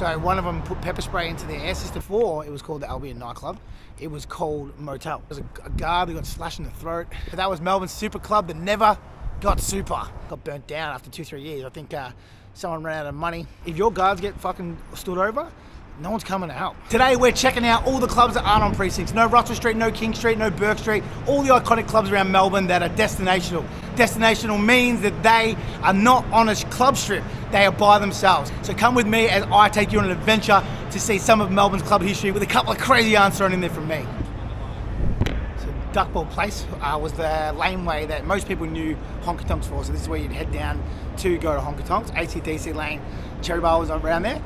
So one of them put pepper spray into their air system. Before it was called the Albion Nightclub, it was called Motel. It was a guard that got slashed in the throat. But that was Melbourne's super club that never got super. Got burnt down after 2-3 years. I think someone ran out of money. If your guards get fucking stood over, no one's coming to help. Today we're checking out all the clubs that aren't on precincts. No Russell Street, no King Street, no Burke Street. All the iconic clubs around Melbourne that are destinational. Destinational means that they are not on a club strip. They are by themselves. So come with me as I take you on an adventure to see some of Melbourne's club history with a couple of crazy yarns thrown in there from me. So Duckball Place was the laneway that most people knew Honky Tonks for. So this is where you'd head down to go to Honky Tonks. ACDC Lane, Cherry Bar was around there.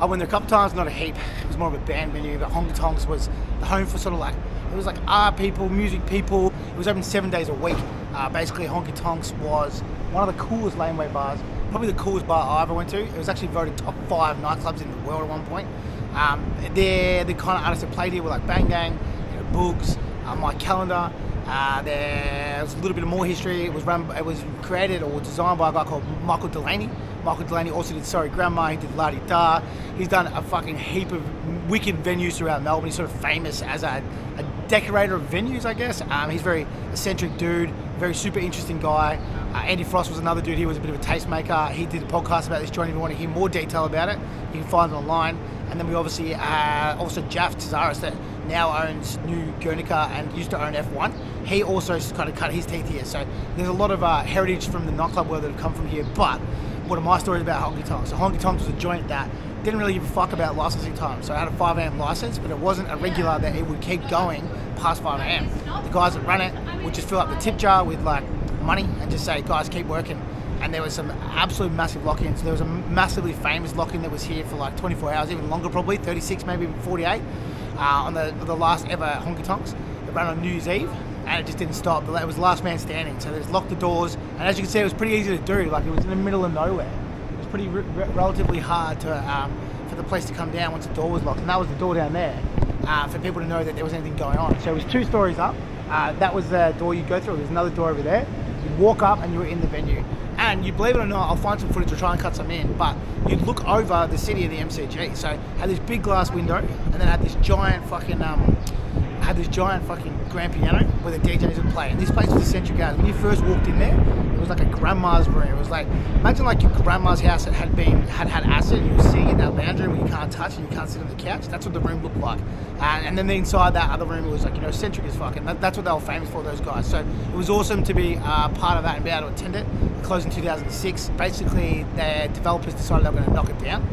I went there a couple of times, not a heap. It was more of a band venue, but Honky Tonks was the home for sort of like, it was like art people, music people. It was open 7 days a week. Basically, Honky Tonks was one of the coolest laneway bars, probably the coolest bar I ever went to. It was actually voted top 5 nightclubs in the world at one point. They're the kind of artists that played here were like Bang Gang, Boogs, My Calendar. There's a little bit of more history. It was created or designed by a guy called Michael Delaney. Michael Delaney also did Sorry Grandma, he did La Di Da. He's done a fucking heap of wicked venues throughout Melbourne. He's sort of famous as a decorator of venues, I guess. He's a very eccentric dude, very super interesting guy. Andy Frost was another dude. He was a bit of a tastemaker. He did a podcast about this joint. If you want to hear more detail about it, you can find it online. And then we obviously also Jaff Tezaris that now owns New Guernica and used to own F1. He also kind of cut his teeth here. So there's a lot of heritage from the nightclub world that have come from here. But one of my stories about Honky Tonks. So Honky Tonks was a joint that didn't really give a fuck about licensing time. So I had a 5 AM license, but it wasn't a regular that it would keep going past 5 AM. The guys that run it would just fill up the tip jar with like money and just say, guys, keep working. And there was some absolute massive lock-ins. There was a massively famous lock-in that was here for like 24 hours, even longer probably, 36, maybe 48, on the last ever Honky Tonks. It ran on New Year's Eve, and it just didn't stop. It was last man standing, so they just locked the doors. And as you can see, it was pretty easy to do. Like, it was in the middle of nowhere. It was pretty relatively hard to for the place to come down once the door was locked. And that was the door down there for people to know that there was anything going on. So it was 2 stories up. That was the door you go through. There's another door over there. You walk up and you were in the venue. And you believe it or not, I'll find some footage to try and cut some in, but you'd look over the city of the MCG. So had this big glass window, and then had this giant fucking grand piano where the DJs would play. And this place was essential, guys. When you first walked in there, it was like a grandma's room. It was like, imagine like your grandma's house that had acid, and you were sitting in that lounge room where you can't touch and you can't sit on the couch. That's what the room looked like. And then inside that other room, it was like, eccentric as fuck. And that's what they were famous for, those guys. So it was awesome to be part of that and be able to attend it. It closed in 2006. Basically, the developers decided they were going to knock it down.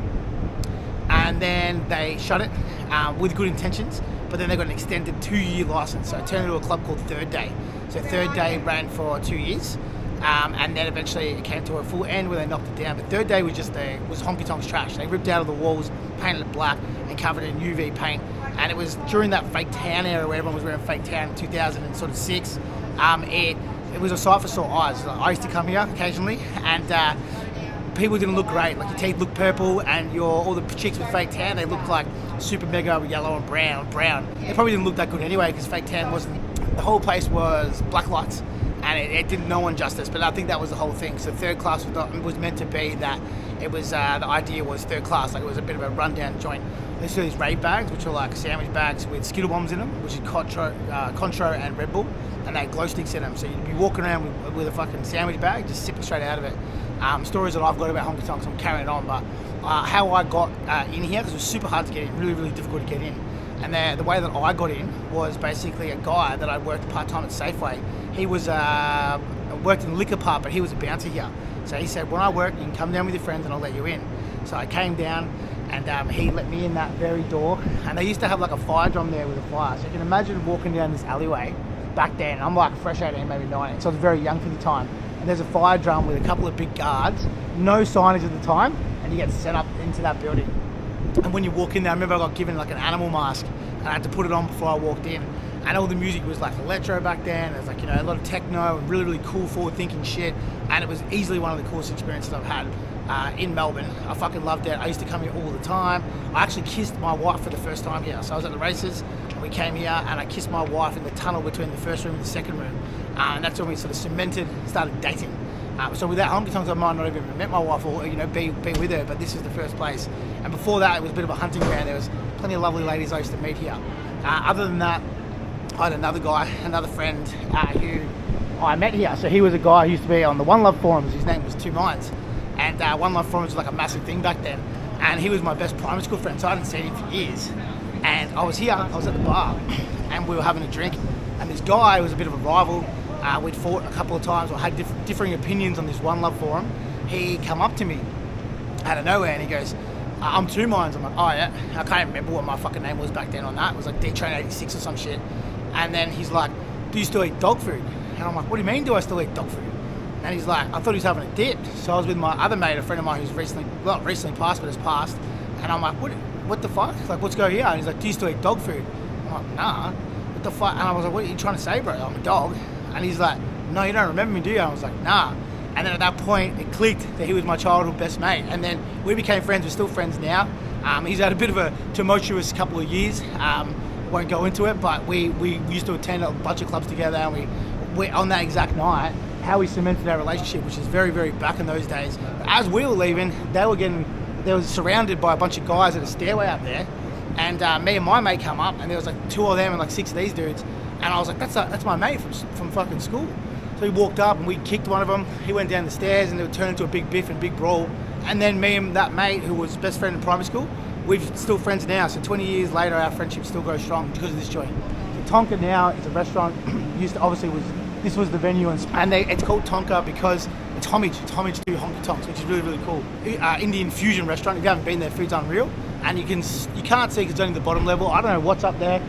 And then they shut it with good intentions. But then they got an extended 2-year license, so it turned into a club called Third Day. So Third Day ran for 2 years, and then eventually it came to a full end where they knocked it down. But Third Day was was Honky Tonks trash. They ripped out of the walls, painted it black, and covered it in UV paint. And it was during that fake town era where everyone was wearing fake town in 2006. It was a sight for sore eyes. I used to come here occasionally, and people didn't look great. Like, your teeth looked purple, and all the chicks with fake tan, they looked like super mega yellow and brown. They probably didn't look that good anyway, because fake tan wasn't. The whole place was black lights, and it did no one justice. But I think that was the whole thing. So third class was meant to be that. It was the idea was third class, like it was a bit of a rundown joint. They saw these rave bags, which are like sandwich bags with Skittle bombs in them, which is Contro and Red Bull, and they had glow sticks in them. So you'd be walking around with a fucking sandwich bag, just sipping straight out of it. Stories that I've got about Honky Tonks, I'm carrying on, but how I got in here, because it was super hard to get in, really, really difficult to get in. And the way that I got in was basically a guy that I worked part-time at Safeway. He was worked in the liquor part, but he was a bouncer here. So he said, when I work, you can come down with your friends and I'll let you in. So I came down, and he let me in that very door. And they used to have like a fire drum there with a fire. So you can imagine walking down this alleyway back then. I'm like fresh 18, maybe 19, so I was very young for the time. And there's a fire drum with a couple of big guards, no signage at the time, and you get sent up into that building. And when you walk in there, I remember I got given like an animal mask, and I had to put it on before I walked in. And all the music was like electro back then. It was like, a lot of techno and really, really cool forward-thinking shit. And it was easily one of the coolest experiences I've had in Melbourne. I fucking loved it. I used to come here all the time. I actually kissed my wife for the first time here. So I was at the races, and we came here, and I kissed my wife in the tunnel between the first room and the second room. And that's when we sort of started dating. So without Honky Tonks, I might not have even met my wife or be with her. But this is the first place. And before that, it was a bit of a hunting ground. There was plenty of lovely ladies I used to meet here. Other than that, I had another guy, another friend who I met here. So he was a guy who used to be on the One Love forums. His name was Two Minds, and One Love forums was like a massive thing back then. And he was my best primary school friend, so I hadn't seen him for years. And I was at the bar, and we were having a drink. And this guy was a bit of a rival. We'd fought a couple of times or had differing opinions on this One Love forum. He come up to me out of nowhere and he goes, I'm Two Minds. I'm like, oh yeah. I can't remember what my fucking name was back then on that. It was like D-Train 86 or some shit. And then he's like, do you still eat dog food? And I'm like, what do you mean do I still eat dog food? And he's like, I thought he was having a dip. So I was with my other mate, a friend of mine who's recently passed, but has passed. And I'm like, what the fuck? He's like, let's go here. And he's like, do you still eat dog food? I'm like, nah. What the fuck? And I was like, what are you trying to say, bro? I'm a dog. And he's like, no, you don't remember me, do you? I was like, nah. And then at that point, it clicked that he was my childhood best mate. And then we became friends. We're still friends now. He's had a bit of a tumultuous couple of years. Won't go into it, but we used to attend a bunch of clubs together, and we on that exact night, how we cemented our relationship, which is very, very back in those days. But as we were leaving, they were surrounded by a bunch of guys at a stairway up there, and me and my mate come up, and there was like 2 of them and like 6 of these dudes, and I was like, that's my mate from fucking school. So we walked up and we kicked one of them. He went down the stairs, and it turned into a big biff and big brawl. And then me and that mate, who was best friend in primary school, we're still friends now. So 20 years later, our friendship still goes strong because of this joint. So Tonka now is a restaurant. This was the venue, and it's called Tonka because it's homage. It's homage to Honky Tonks, which is really, really cool. Indian fusion restaurant. If you haven't been there, food's unreal. And you can't see because it's only the bottom level. I don't know what's up there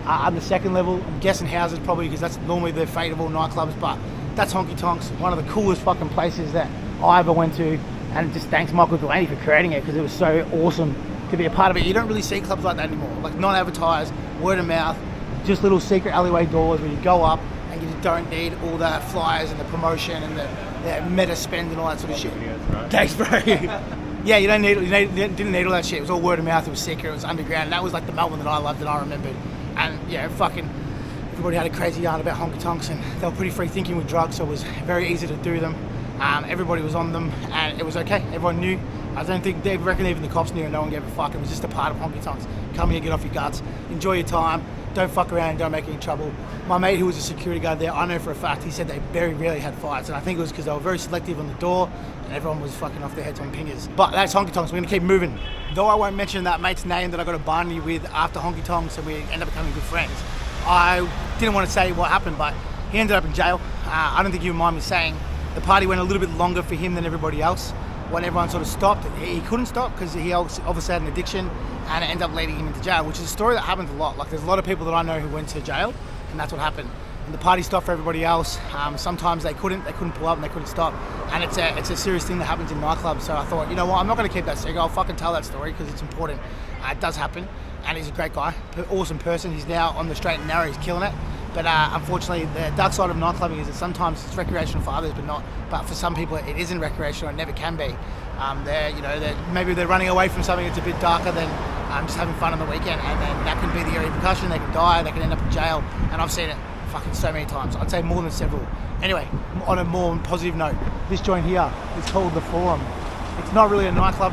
on the second level. I'm guessing houses probably, because that's normally the fate of all nightclubs. But that's Honky Tonks, one of the coolest fucking places that I ever went to. And just thanks Michael Delaney for creating it, because it was so awesome to be a part of it. You don't really see clubs like that anymore, like non-advertised, word of mouth, just little secret alleyway doors where you go up and you don't need all the flyers and the promotion and the meta spend and all that sort of shit. Right? Thanks, bro. Yeah, you didn't need all that shit. It was all word of mouth. It was secret. It was underground. And that was like the Melbourne that I loved and I remembered. And yeah, fucking everybody had a crazy yarn about Honky Tonks, and they were pretty free thinking with drugs, so it was very easy to do them. Everybody was on them, and it was okay. Everyone knew. I don't think they reckon even the cops knew, and no one gave a fuck. It was just a part of Honky Tonks. Come here, get off your guts, enjoy your time, don't fuck around, don't make any trouble. My mate, who was a security guard there, I know for a fact, he said they very rarely had fights, and I think it was because they were very selective on the door, and everyone was fucking off their heads on pingers. But that's Honky Tonks. We're gonna keep moving. Though I won't mention that mate's name that I got a barney with after Honky Tonks, and we ended up becoming good friends. I didn't want to say what happened, but he ended up in jail. I don't think you mind me saying the party went a little bit longer for him than everybody else. When everyone sort of stopped, he couldn't stop because he obviously had an addiction, and it ended up leading him into jail, which is a story that happens a lot. Like, there's a lot of people that I know who went to jail, and that's what happened. And the party stopped for everybody else. Sometimes they couldn't pull up and they couldn't stop. And it's a serious thing that happens in nightclubs. So I thought, you know what, I'm not going to keep that secret. I'll fucking tell that story because it's important. It does happen, and he's a great guy, an awesome person. He's now on the straight and narrow. He's killing it. But unfortunately, the dark side of nightclubbing is that sometimes it's recreational for others, but not. But for some people, it isn't recreational. It never can be. Maybe they're running away from something that's a bit darker than just having fun on the weekend, and then that can be the repercussion. They can die. They can end up in jail. And I've seen it fucking so many times. I'd say more than several. Anyway, on a more positive note, this joint here is called The Forum. It's not really a nightclub.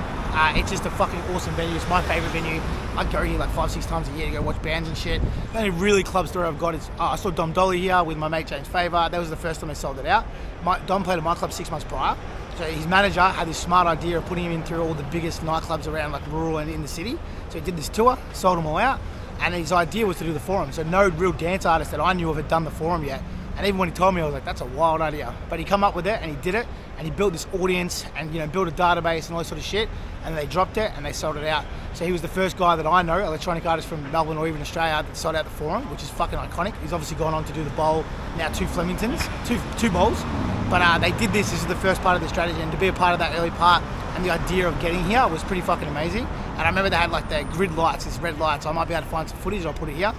It's just a fucking awesome venue. It's my favourite venue. I go here like 5-6 times a year to go watch bands and shit. The only really club story I've got is I saw Dom Dolly here with my mate James Favour. That was the first time they sold it out. Dom played at my club 6 months prior. So his manager had this smart idea of putting him in through all the biggest nightclubs around, like rural and in the city. So he did this tour, sold them all out, and his idea was to do the Forum. So no real dance artist that I knew of had done the Forum yet. And even when he told me, I was like, that's a wild idea. But he come up with it and he did it, and he built this audience and built a database and all that sort of shit, and they dropped it and they sold it out. So he was the first guy that I know, electronic artist from Melbourne or even Australia, that sold out the Forum, which is fucking iconic. He's obviously gone on to do the Bowl, now 2 Flemingtons, two bowls. But they did this is the first part of the strategy, and to be a part of that early part and the idea of getting here was pretty fucking amazing. And I remember they had like the grid lights, these red lights. I might be able to find some footage, I'll put it here.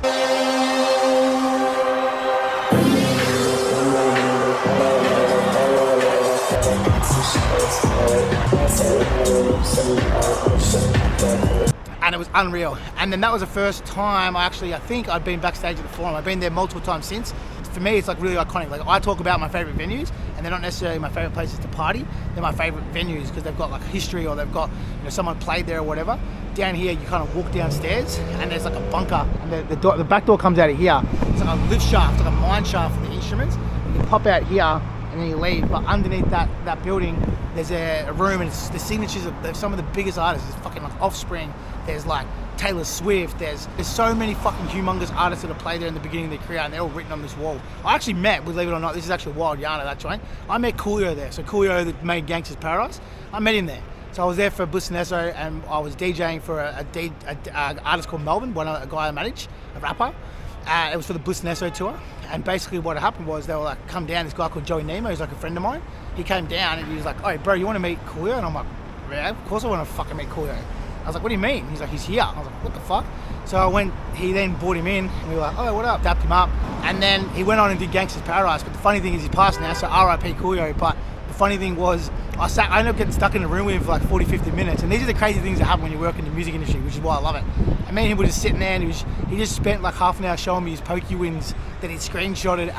And it was unreal. And then that was the first time I think I'd been backstage at the Forum. I've been there multiple times since. for me, it's like really iconic. Like I talk about my favourite venues, and they're not necessarily my favourite places to party. They're my favourite venues because they've got like history, or they've got, you know, someone played there or whatever. Down here, you kind of walk downstairs, and there's like a bunker, and the back door comes out of here. It's like a lift shaft, like a mine shaft for the instruments. You can pop out here, and then you leave. But underneath that building, there's a room, and it's the signatures of some of the biggest artists. There's fucking like Offspring. There's like Taylor Swift. There's so many fucking humongous artists that have played there in the beginning of their career, and they're all written on this wall. I actually met, believe it or not, this is actually a wild yarn at that joint. I met Coolio there. So Coolio that made Gangsta's Paradise, I met him there. So I was there for Bliss and Esso, and I was DJing for an artist called Melbourne, a guy I managed, a rapper. It was for the Bliss and Esso tour. And basically what happened was they were like, come down, this guy called Joey Nemo, who's like a friend of mine. He came down and he was like, oh, bro, you want to meet Coolio? And I'm like, yeah, of course I want to fucking meet Coolio. I was like, what do you mean? He's like, he's here. I was like, what the fuck? So he then brought him in, and we were like, oh, what up? Dapped him up. And then he went on and did Gangsta's Paradise. But the funny thing is he passed now, so RIP Coolio. But the funny thing was, I ended up getting stuck in a room with him for like 40, 50 minutes. And these are the crazy things that happen when you work in the music industry, which is why I love it. And me and him were just sitting there, and he just spent like half an hour showing me his pokey wins that he'd screenshotted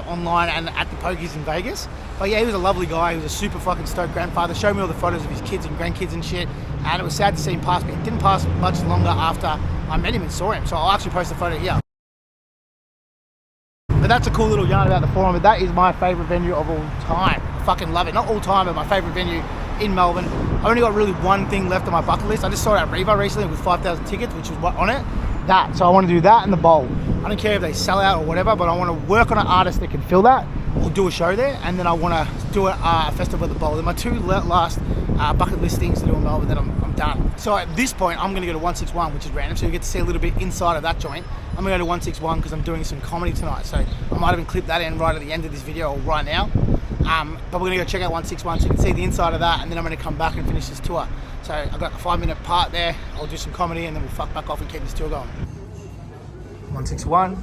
online and at the pokies in Vegas. But yeah, he was a lovely guy. He was a super fucking stoked grandfather. Showed me all the photos of his kids and grandkids and shit. And it was sad to see him pass, but it didn't pass much longer after I met him and saw him. So I'll actually post a photo here. But that's a cool little yarn about the Forum. But that is my favourite venue of all time. I fucking love it. Not all time, but my favourite venue in Melbourne. I've only got really one thing left on my bucket list. I just sold out Riva recently with 5,000 tickets, which was what on it. That. So I want to do that and the Bowl. I don't care if they sell out or whatever, but I want to work on an artist that can fill that, or do a show there, and then I want to do a festival at the Bowl. They're my two last bucket list things to do in Melbourne, then I'm done. So at this point, I'm going to go to 161, which is random, so you get to see a little bit inside of that joint. I'm going to go to 161 because I'm doing some comedy tonight, so I might even clip that in right at the end of this video or right now. But we're going to go check out 161 so you can see the inside of that, and then I'm going to come back and finish this tour. So I've got a 5-minute part there, I'll do some comedy, and then we'll fuck back off and keep this tour going. 161.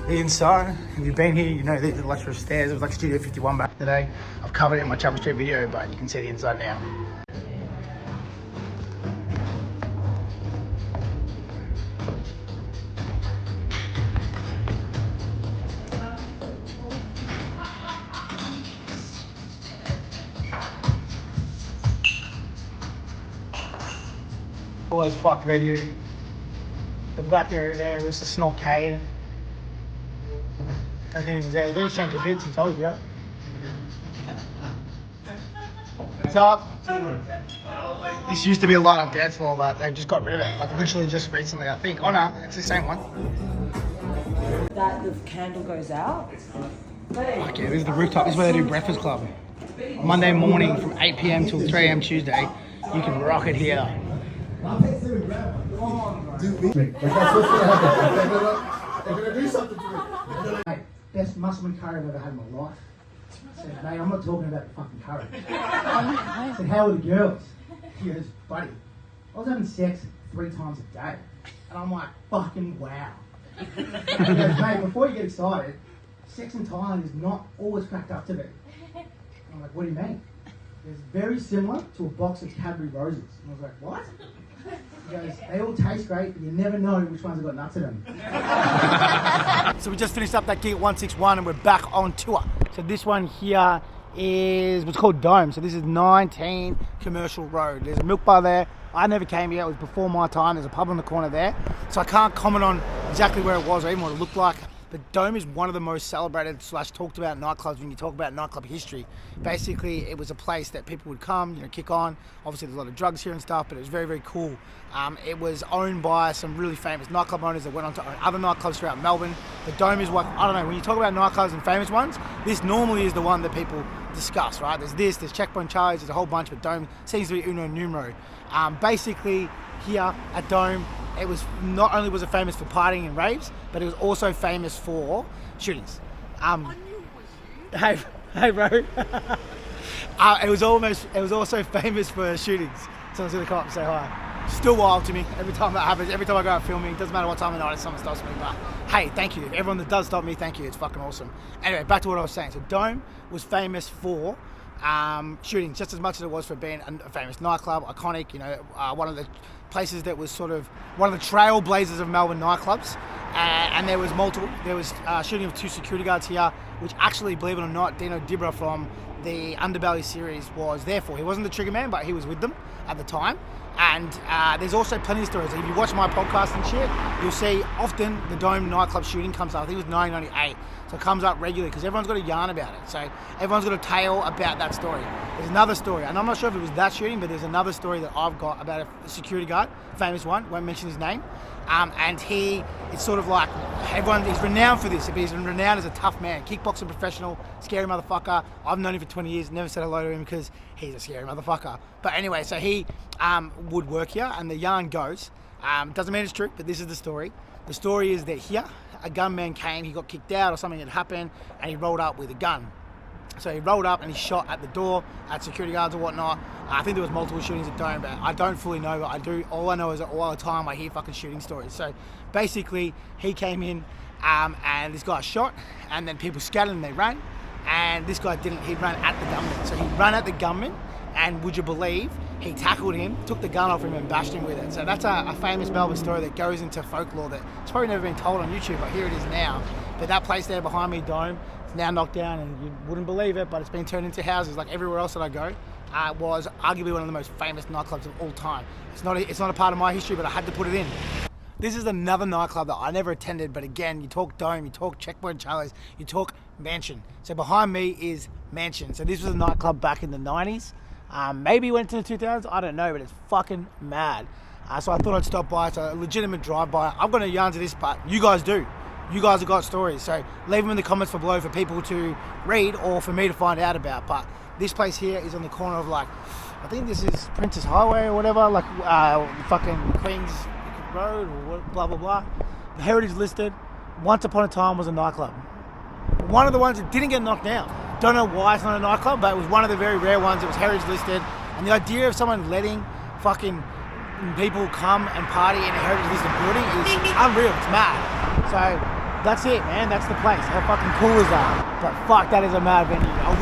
The inside, if you've been here, you know the luxurious stairs. It was like Studio 51 back today. I've covered it in my Chapel Street video, but you can see the inside now. Always fuck radio. The back area there is the Snorkade. I think they've changed the bits and told you. What's up? This used to be a light-up dance floor, but they've just got rid of it. Like literally just recently, I think. Oh no, it's the same one. That the candle goes out. Okay, this is the rooftop. This is where they do Breakfast Club. Monday morning from 8 p.m. till 3 a.m. Tuesday. You can rock it here. Mate, best muscle curry I've ever had in my life. I said, mate, I'm not talking about the fucking curry. I said, how are the girls? He goes, buddy, I was having sex 3 times a day. And I'm like, fucking wow. He goes, mate, before you get excited, sex in Thailand is not always cracked up to be. And I'm like, what do you mean? It's very similar to a box of Cadbury roses. And I was like, what? He goes, they all taste great, but you never know which ones have got nuts in them. So we just finished up that gig at 161 and we're back on tour. So this one here is what's called Dome. So this is 19 Commercial Road. There's a milk bar there. I never came here, it was before my time. There's a pub on the corner there. So I can't comment on exactly where it was or even what it looked like. But Dome is one of the most celebrated / talked about nightclubs when you talk about nightclub history. Basically, it was a place that people would come, you know, kick on. Obviously, there's a lot of drugs here and stuff, but it was very, very cool. It was owned by some really famous nightclub owners that went on to own other nightclubs throughout Melbourne. But Dome is what, I don't know, when you talk about nightclubs and famous ones, this normally is the one that people discuss, right? There's Checkpoint Charlie's, there's a whole bunch, but Dome seems to be uno numero. Basically, here at Dome, it was not only was it famous for partying and raves, but it was also famous for shootings. Hey bro. It was also famous for shootings. Someone's gonna come up and say hi. Still wild to me every time that happens. Every time I go out filming, it doesn't matter what time of night if someone stops me. But hey, thank you. Everyone that does stop me, thank you. It's fucking awesome. Anyway, back to what I was saying. So Dome was famous for shootings just as much as it was for being a famous nightclub, iconic, you know, one of the places that was sort of one of the trailblazers of Melbourne nightclubs, and there was shooting of 2 security guards here, which actually, believe it or not, Dino Dibra from the Underbelly series was there for. He wasn't the trigger man, but he was with them at the time. And there's also plenty of stories. If you watch my podcast and shit, you'll see often the Dome nightclub shooting comes up. I think it was 1998. So it comes up regularly because everyone's got a yarn about it. So everyone's got a tale about that story. There's another story, and I'm not sure if it was that shooting, but there's another story that I've got about a security guard, famous one, won't mention his name. And it's sort of like, he's renowned for this. He's renowned as a tough man, kickboxing professional, scary motherfucker. I've known him for 20 years, never said hello to him because he's a scary motherfucker. But anyway, so he would work here, and the yarn goes, doesn't mean it's true, but this is the story. The story is that here, a gunman came, he got kicked out or something had happened, and he rolled up with a gun. So he rolled up and he shot at the door, at security guards or whatnot. I think there was multiple shootings at Dome, but I don't fully know, but I do. All I know is that all the time I hear fucking shooting stories. So basically, he came in and this guy shot, and then people scattered and they ran, and this guy didn't. He ran at the gunman. So he ran at the gunman, and would you believe, he tackled him, took the gun off him and bashed him with it. So that's a famous Melbourne story that goes into folklore that it's probably never been told on YouTube, but here it is now. But that place there behind me, Dome, it's now knocked down, and you wouldn't believe it, but it's been turned into houses like everywhere else that I go. Was arguably one of the most famous nightclubs of all time. It's not a part of my history, but I had to put it in. This is another nightclub that I never attended, but again, you talk Dome, you talk Checkpoint Charlie's, you talk Mansion. So behind me is Mansion. So this was a nightclub back in the 90s. Maybe went to the 2000s, I don't know, but it's fucking mad. So I thought I'd stop by. It's a legitimate drive-by. I've got no yarns of this, but you guys do. You guys have got stories, so leave them in the comments below for people to read or for me to find out about. But this place here is on the corner of, like, I think this is Princess Highway or whatever, like fucking Queens Road or blah blah blah. The heritage listed. Once upon a time was a nightclub. One of the ones that didn't get knocked down. Don't know why it's not a nightclub, but it was one of the very rare ones that was heritage listed. And the idea of someone letting fucking people come and party in a heritage listed building is unreal. It's mad. So that's it, man. That's the place. How fucking cool is that? But fuck, that is a mad venue. I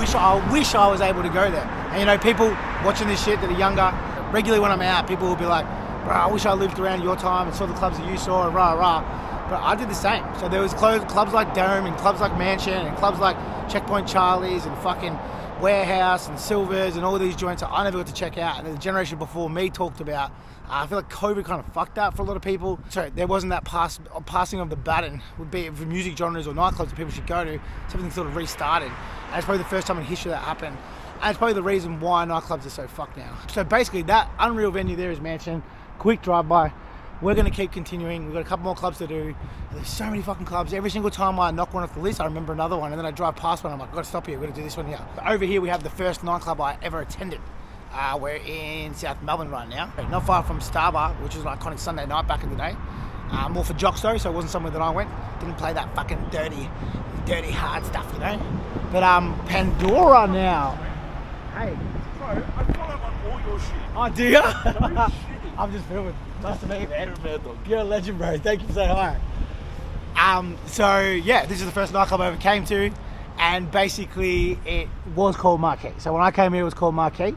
wish I was able to go there. And you know, people watching this shit that are younger, regularly when I'm out, people will be like, bro, I wish I lived around your time and saw the clubs that you saw and rah rah. But I did the same. So there was clubs like Dome and clubs like Mansion and clubs like Checkpoint Charlie's and fucking Warehouse and Silvers and all these joints that I never got to check out, and the generation before me talked about. I feel like COVID kind of fucked that for a lot of people. So there wasn't that passing of the baton, would be for music genres or nightclubs that people should go to. Something sort of restarted. And it's probably the first time in history that happened. And it's probably the reason why nightclubs are so fucked now. So basically that unreal venue there is Mansion. Quick drive-by. We're going to keep continuing. We've got a couple more clubs to do. There's so many fucking clubs. Every single time I knock one off the list, I remember another one. And then I drive past one, I'm like, I've got to stop here. We've got to do this one here. But over here, we have the first nightclub I ever attended. We're in South Melbourne right now. Not far from Starbar, which was an iconic Sunday night back in the day. More for jocks though, so it wasn't somewhere that I went. Didn't play that fucking dirty hard stuff, you know. But Pandora now. Hey. Bro, I follow on all your shit. Oh, do you? No shit. I'm just filming. Nice to meet you, man. You're a mad dog. You're a legend, bro. Thank you for saying hi. So yeah, this is the first nightclub I ever came to, and basically it was called Marquee. So when I came here, it was called Marquee,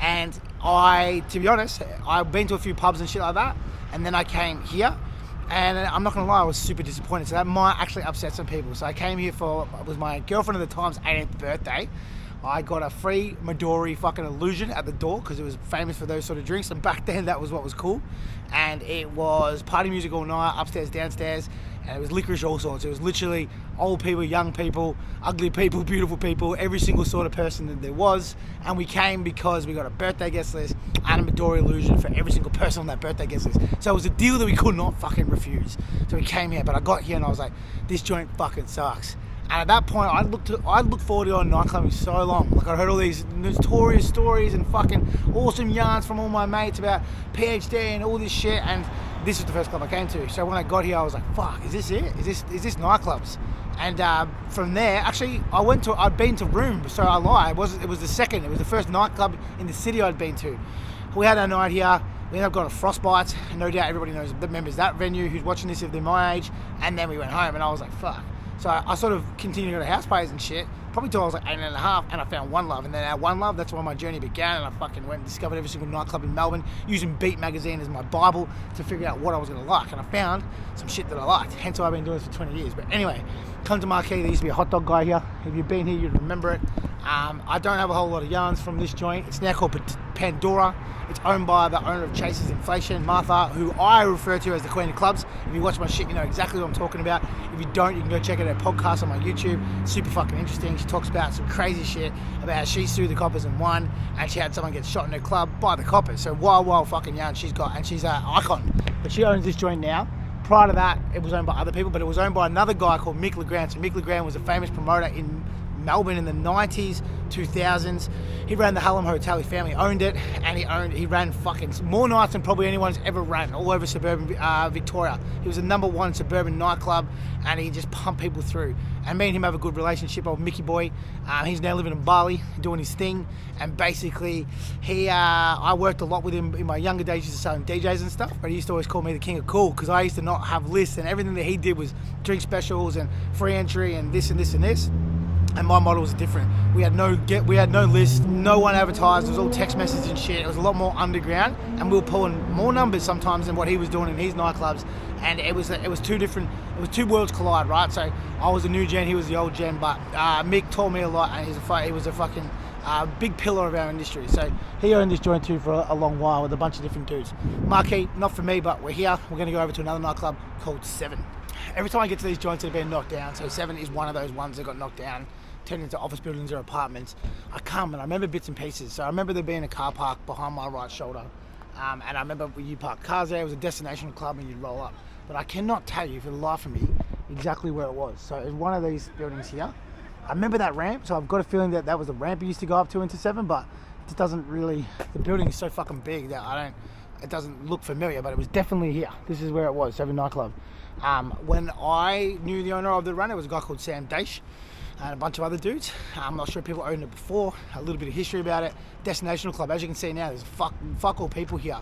and to be honest, I've been to a few pubs and shit like that, and then I came here, and I'm not gonna lie, I was super disappointed. So that might actually upset some people. So I came here it was my girlfriend at the time's 18th birthday. I got a free Midori fucking illusion at the door because it was famous for those sort of drinks, and back then that was what was cool. And it was party music all night, upstairs, downstairs, and it was licorice all sorts. It was literally old people, young people, ugly people, beautiful people, every single sort of person that there was. And we came because we got a birthday guest list and a Midori illusion for every single person on that birthday guest list. So it was a deal that we could not fucking refuse. So we came here, but I got here and I was like, this joint fucking sucks. And at that point, I'd looked forward to going nightclubbing so long. Like, I heard all these notorious stories and fucking awesome yarns from all my mates about PhD and all this shit. And this was the first club I came to. So when I got here, I was like, fuck, is this it? Is this nightclubs? And from there, actually, I'd been to Room, so I lie. It was the second. It was the first nightclub in the city I'd been to. We had our night here. We ended up going to Frostbites. No doubt everybody remembers that venue who's watching this if they're my age. And then we went home, and I was like, fuck. So I sort of continued to go to house parties and shit, probably till I was like 8 and a half, and I found One Love. And then at One Love, that's where my journey began, and I fucking went and discovered every single nightclub in Melbourne, using Beat magazine as my Bible to figure out what I was going to like. And I found some shit that I liked, hence why I've been doing this for 20 years. But anyway, come to Marquee, there used to be a hot dog guy here. If you've been here, you'd remember it. I don't have a whole lot of yarns from this joint. It's now called Pandora. It's owned by the owner of Chase's Inflation, Martha, who I refer to as the Queen of Clubs. If you watch my shit, you know exactly what I'm talking about. If you don't, you can go check out her podcast on my YouTube. Super fucking interesting. She talks about some crazy shit about how she sued the coppers and won, and she had someone get shot in her club by the coppers. So wild fucking yarn she's got, and she's an icon. But she owns this joint now. Prior to that, it was owned by other people, but it was owned by another guy called Mick LeGrand. So Mick LeGrand was a famous promoter in Melbourne in the 90s, 2000s. He ran the Hallam Hotel. His family owned it, and he ran fucking more nights than probably anyone's ever ran all over suburban Victoria. He was the #1 suburban nightclub, and he just pumped people through. And me and him have a good relationship. Old Mickey boy, he's now living in Bali, doing his thing. And basically, I worked a lot with him in my younger days. Used to sell him DJs and stuff, but he used to always call me the king of cool, because I used to not have lists, and everything that he did was drink specials and free entry and this and this and this. And my model was different. We had no list, no one advertised. It was all text messages and shit. It was a lot more underground, and we were pulling more numbers sometimes than what he was doing in his nightclubs. And it was two different. It was two worlds collide, right? So I was the new gen, he was the old gen. But Mick taught me a lot, and he was a fucking big pillar of our industry. So he owned this joint too for a long while with a bunch of different dudes. Marquee, not for me, but we're here. We're going to go over to another nightclub called Seven. Every time I get to these joints that have been knocked down, so Seven is one of those ones that got knocked down, turned into office buildings or apartments. I come and I remember bits and pieces. So I remember there being a car park behind my right shoulder, and I remember you parked cars there. It was a destination club, and you'd roll up. But I cannot tell you for the life of me exactly where it was. So it was one of these buildings here. I remember that ramp, so I've got a feeling that that was the ramp you used to go up to into Seven, but it doesn't really. The building is so fucking big that it doesn't look familiar, but it was definitely here. This is where it was, Seven nightclub. When I knew the owner of the run, it was a guy called Sam Daish and a bunch of other dudes. I'm not sure if people owned it before. A little bit of history about it. Destinational club, as you can see now, there's fuck all people here.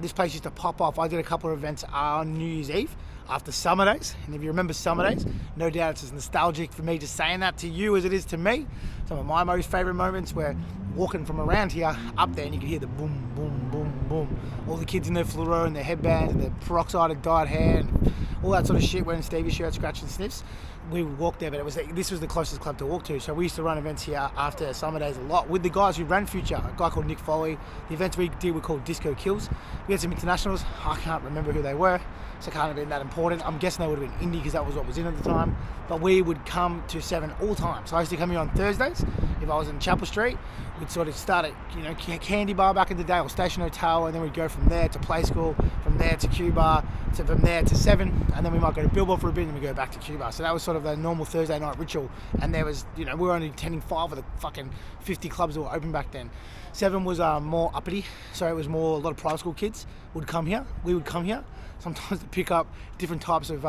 This place used to pop off. I did a couple of events on New Year's Eve after summer days, and if you remember summer days, no doubt it's as nostalgic for me just saying that to you as it is to me. Some of my most favourite moments were walking from around here up there, and you could hear the boom, boom, boom, boom. All the kids in their fluoro and their headbands and their peroxide dyed hair and all that sort of shit, wearing Stevie shirts, scratching sniffs. We would walk there, but this was the closest club to walk to. So we used to run events here after summer days a lot with the guys who ran Future, a guy called Nick Foley. The events we did were called Disco Kills. We had some internationals. I can't remember who they were, so it can't have been that important. I'm guessing they would have been indie because that was what was in at the time. But we would come to Seven all the time. So I used to come here on Thursdays. If I was in Chapel Street, we'd sort of start at Candy Bar back in the day, or Station Hotel, and then we'd go from there to Play School, from there to Q Bar, from there to Seven, and then we might go to Billboard for a bit, and then we go back to Q Bar. So that was sort of the normal Thursday night ritual. And there was, we were only attending 5 of the fucking 50 clubs that were open back then. Seven was more uppity, so it was more, a lot of private school kids would come here. We would come here sometimes to pick up different types of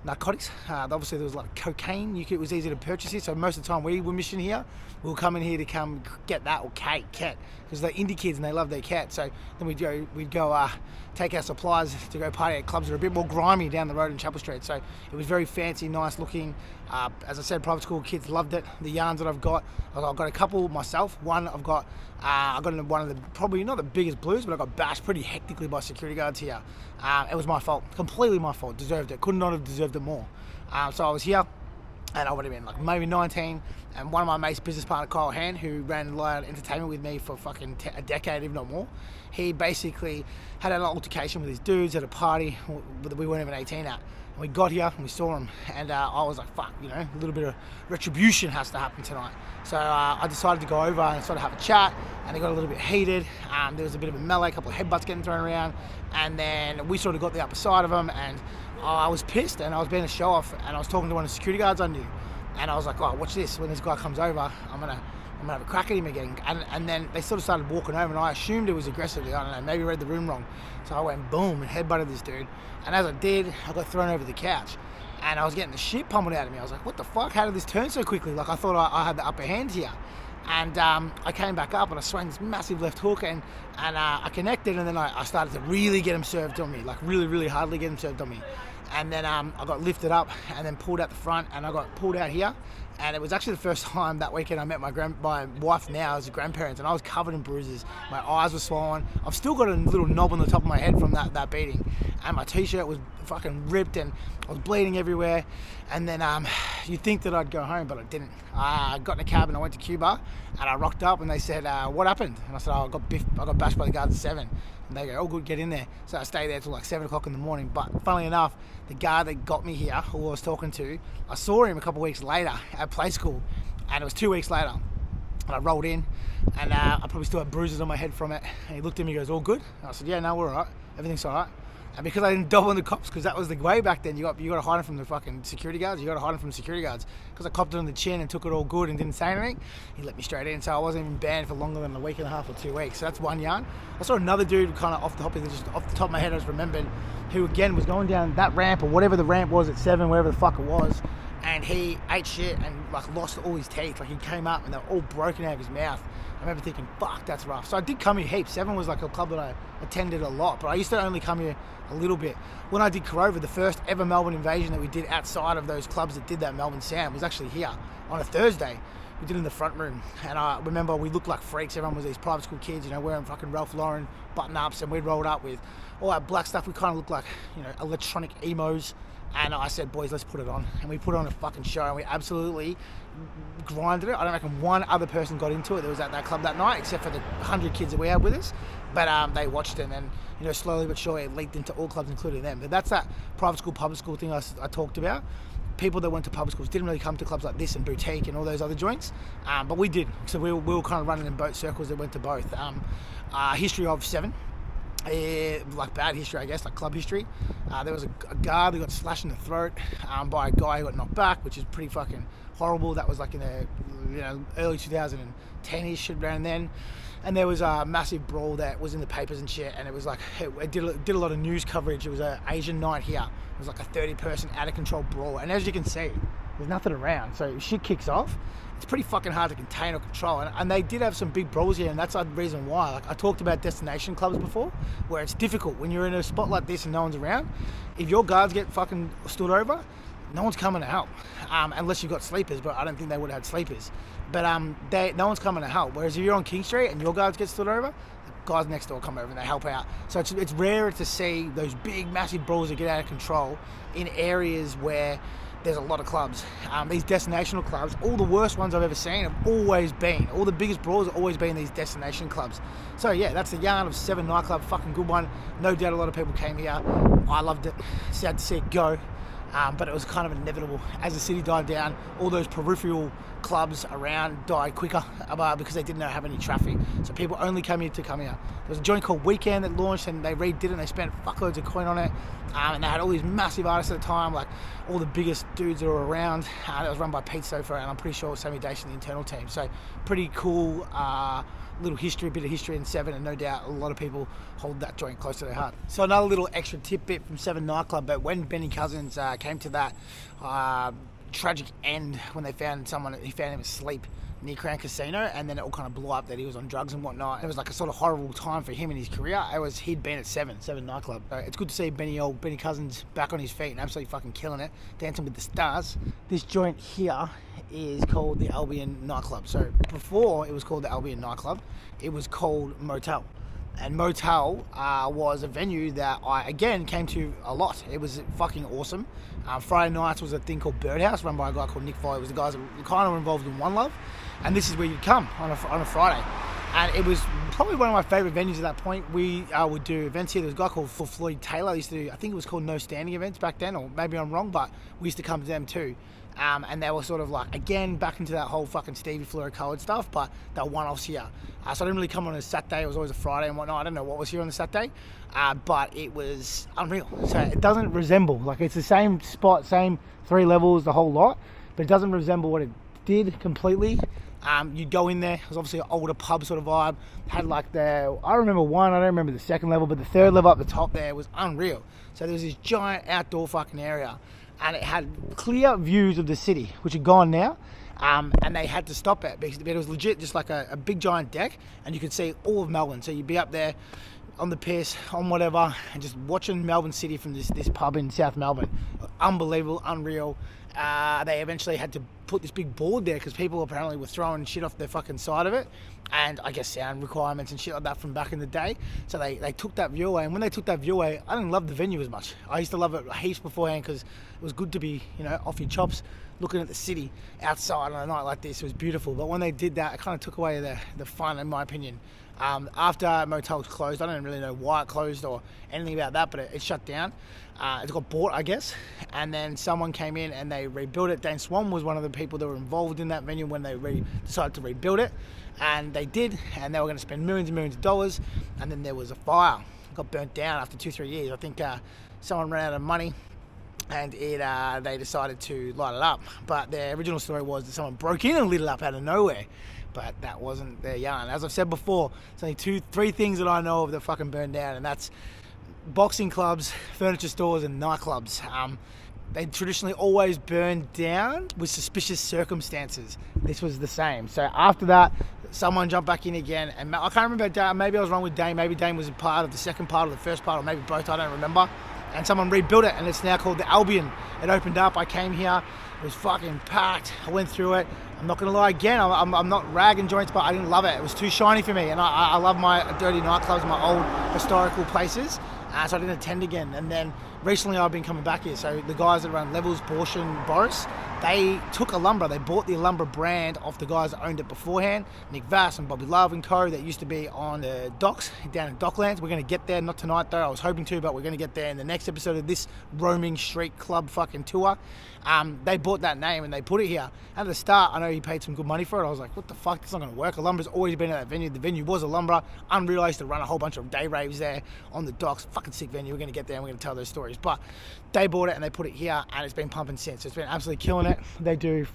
narcotics. Obviously there was a lot of cocaine. It was easy to purchase here, so most of the time we were mission here, we were coming here to come get that, or cat, because they're indie kids and they love their cat. So then we'd go take our supplies to go party at clubs that are a bit more grimy down the road in Chapel Street. So it was very fancy, nice looking. As I said, private school kids loved it. The yarns that I've got a couple myself. One I got in one of the, probably not the biggest blues, but I got bashed pretty hectically by security guards here. It was my fault, completely my fault. Deserved it. Could not have deserved it more. So I was here, and I would have been like maybe 19, and one of my mates, business partner Kyle Hand, who ran Loud Entertainment with me for fucking a decade, if not more, he basically had an altercation with his dudes at a party that we weren't even 18 at. And we got here and we saw him, and I was like, fuck, a little bit of retribution has to happen tonight. So I decided to go over and sort of have a chat, and it got a little bit heated. There was a bit of a melee, a couple of headbutts getting thrown around, and then we sort of got the upper side of him, and I was pissed, and I was being a show off, and I was talking to one of the security guards I knew, and I was like, oh, watch this, when this guy comes over, I'm gonna have a crack at him again. And then they sort of started walking over, and I assumed it was aggressively, I don't know, maybe read the room wrong. So I went boom and headbutted this dude, and as I did, I got thrown over the couch, and I was getting the shit pummeled out of me. I was like, what the fuck, how did this turn so quickly? Like, I thought I had the upper hand here. And I came back up and I swung this massive left hook, and I connected, and then I started to really get him served on me, like really, really hardly get him served on me. And then I got lifted up and then pulled out the front, and I got pulled out here. And it was actually the first time that weekend I met my wife now as a grandparents, and I was covered in bruises. My eyes were swollen. I've still got a little knob on the top of my head from that beating. And my t-shirt was fucking ripped, and I was bleeding everywhere. And then you'd think that I'd go home, but I didn't. I got in a cab and I went to Cuba, and I rocked up and they said, what happened? And I said, I got bashed by the guards at 7. And they go, oh good, get in there. So I stayed there till like 7 o'clock in the morning. But funnily enough, the guard that got me here, who I was talking to, I saw him a couple of weeks later at play school, and it was 2 weeks later. And I rolled in, and I probably still had bruises on my head from it. And he looked at me and goes, all good? And I said, yeah, no, we're all right. Everything's all right. And because I didn't dob on the cops, because that was the way back then, you got to hide them from the fucking security guards. You got to hide them from security guards. Because I copped it on the chin and took it all good and didn't say anything, he let me straight in. So I wasn't even banned for longer than a week and a half or 2 weeks. So that's one yarn. I saw another dude kind of off the top of my head, I just remembered, who again was going down that ramp or whatever the ramp was at 7, wherever the fuck it was. And he ate shit and like lost all his teeth. Like he came up and they were all broken out of his mouth. I remember thinking, fuck, that's rough. So I did come here heaps. 7 was like a club that I attended a lot, but I used to only come here a little bit. When I did Corova, the first ever Melbourne invasion that we did outside of those clubs that did that Melbourne sound was actually here on a Thursday. We did it in the front room, and I remember we looked like freaks. Everyone was these private school kids, wearing fucking Ralph Lauren button-ups, and we'd rolled up with all that black stuff. We kind of looked like, electronic emos. And I said, boys, let's put it on. And we put on a fucking show, and we absolutely grinded it. I don't reckon one other person got into it that was at that club that night, except for the 100 kids that we had with us. But they watched it, and slowly but surely it leaked into all clubs, including them. But that's that private school, public school thing I talked about. People that went to public schools didn't really come to clubs like this and Boutique and all those other joints, but we did. So we were kind of running in both circles that went to both. History of 7. Like bad history, I guess, like club history. There was a guard who got slashed in the throat by a guy who got knocked back, which is pretty fucking horrible. That was like in the early 2010-ish, around then. And there was a massive brawl that was in the papers and shit, and it was like, it did a lot of news coverage. It was an Asian night here. It was like a 30-person out-of-control brawl, and as you can see, there's nothing around. So if shit kicks off, it's pretty fucking hard to contain or control. And they did have some big brawls here, and that's the reason why. Like I talked about destination clubs before, where it's difficult when you're in a spot like this and no one's around. If your guards get fucking stood over, no one's coming to help, unless you've got sleepers, but I don't think they would have had sleepers. But no one's coming to help. Whereas if you're on King Street and your guards get stood over, the guys next door come over and they help out. So it's rarer to see those big, massive brawls that get out of control in areas where there's a lot of clubs. These destinational clubs, all the worst ones I've ever seen have always been, all the biggest brawls have always been these destination clubs. So yeah, that's the yarn of 7 Nightclub, fucking good one. No doubt a lot of people came here. I loved it. Sad to see it go. But it was kind of inevitable. As the city died down, all those peripheral clubs around died quicker because they didn't have any traffic. So people only came here to come here. There was a joint called Weekend that launched, and they redid it, and they spent fuckloads of coin on it. And they had all these massive artists at the time, like all the biggest dudes that were around. It was run by Pete Sofa, and I'm pretty sure Sammy Dation, the internal team. So pretty cool little history, bit of history in 7, and no doubt a lot of people hold that joint close to their heart. So another little extra tidbit from 7 Nightclub, but when Benny Cousins came to that tragic end when he found him asleep near Crown Casino, and then it all kind of blew up that he was on drugs and whatnot. It was like a sort of horrible time for him in his career. He'd been at 7 Nightclub. So it's good to see Benny Cousins back on his feet and absolutely fucking killing it, dancing with the stars. This joint here is called the Albion Nightclub. So before it was called the Albion Nightclub, it was called Motel. And Motel was a venue that I, again, came to a lot. It was fucking awesome. Friday nights was a thing called Birdhouse, run by a guy called Nick Foy. It was the guys that were kind of involved in One Love. And this is where you'd come on a Friday. And it was probably one of my favourite venues at that point. We would do events here. There was a guy called Floyd Taylor. He used to do, I think it was called No Standing events back then, or maybe I'm wrong, but we used to come to them too. And they were sort of like, again, back into that whole fucking Stevie Fluoro-coloured stuff, but they were one-offs here. So I didn't really come on a Saturday. It was always a Friday and whatnot. I don't know what was here on the Saturday, but it was unreal. So it doesn't resemble, like it's the same spot, same 3 levels, the whole lot, but it doesn't resemble what it did completely. You'd go in there, it was obviously an older pub sort of vibe, had like I don't remember the second level, but the 3rd level up the top there was unreal. So there was this giant outdoor fucking area, and it had clear views of the city, which are gone now, and they had to stop it because it was legit just like a big giant deck, and you could see all of Melbourne. So you'd be up there, on the piss, on whatever, and just watching Melbourne City from this pub in South Melbourne. Unbelievable, unreal. They eventually had to put this big board there because people apparently were throwing shit off the fucking side of it, and I guess sound requirements and shit like that from back in the day. So they took that view away, and when they took that view away, I didn't love the venue as much. I used to love it heaps beforehand because it was good to be, off your chops, looking at the city outside on a night like this. It was beautiful. But when they did that, it kind of took away the fun, in my opinion. After Motels closed, I don't really know why it closed or anything about that, but it shut down. It got bought, I guess, and then someone came in and they rebuilt it. Dane Swan was one of the people that were involved in that venue when they decided to rebuild it, and they did, and they were going to spend millions and millions of dollars, and then there was a fire. It got burnt down after 2-3 years. I think someone ran out of money, and they decided to light it up. But the original story was that someone broke in and lit it up out of nowhere. But that wasn't their yarn. As I've said before, there's only 2-3 things that I know of that fucking burned down, and that's boxing clubs, furniture stores, and nightclubs. They traditionally always burn down with suspicious circumstances. This was the same. So after that, someone jumped back in again, and I can't remember, maybe I was wrong with Dane, maybe Dane was a part of the second part or the first part, or maybe both, I don't remember. And someone rebuilt it, and it's now called the Albion. It opened up, I came here, it was fucking packed, I went through it. I'm not going to lie again, I'm not ragging joints, but I didn't love it. It was too shiny for me, and I love my dirty nightclubs, my old historical places, so I didn't attend again. And then recently I've been coming back here, so the guys that run Levels, Borschen, Boris, they took Alumbra, they bought the Alumbra brand off the guys that owned it beforehand, Nick Vass and Bobby Love and co, that used to be on the docks, down in Docklands. We're going to get there, not tonight though, I was hoping to, but we're going to get there in the next episode of this roaming street club fucking tour. They bought that name and they put it here. At the start, I know he paid some good money for it. I was like, what the fuck, this is not going to work. Alumbra's always been at that venue. The venue was Alumbra. Unreal, I used to run a whole bunch of day raves there on the docks. Fucking sick venue. We're going to get there and we're going to tell those stories. But they bought it and they put it here, and it's been pumping since. It's been absolutely killing it. They do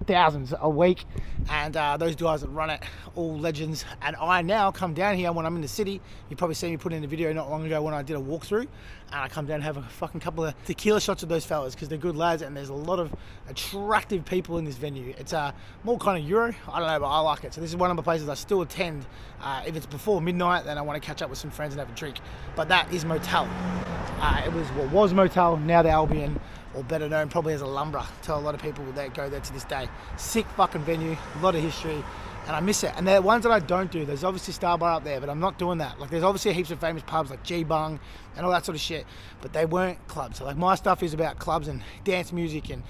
thousands a week, and those guys that run it, all legends. And I now come down here when I'm in the city. You probably seen me put in a video not long ago when I did a walkthrough, and I come down and have a fucking couple of tequila shots with those fellas because they're good lads, and there's a lot of attractive people in this venue. It's more kind of Euro, I don't know, but I like it. So this is one of the places I still attend. If it's before midnight, then I want to catch up with some friends and have a drink. But that is Motel. It was Motel, now the Albion, or better known probably as Alumbra to a lot of people that go there to this day. Sick fucking venue, a lot of history, and I miss it. And they're ones that I don't do. There's obviously Star Bar up there, but I'm not doing that. Like, there's obviously heaps of famous pubs like G-Bung and all that sort of shit, but they weren't clubs. So like, my stuff is about clubs and dance music and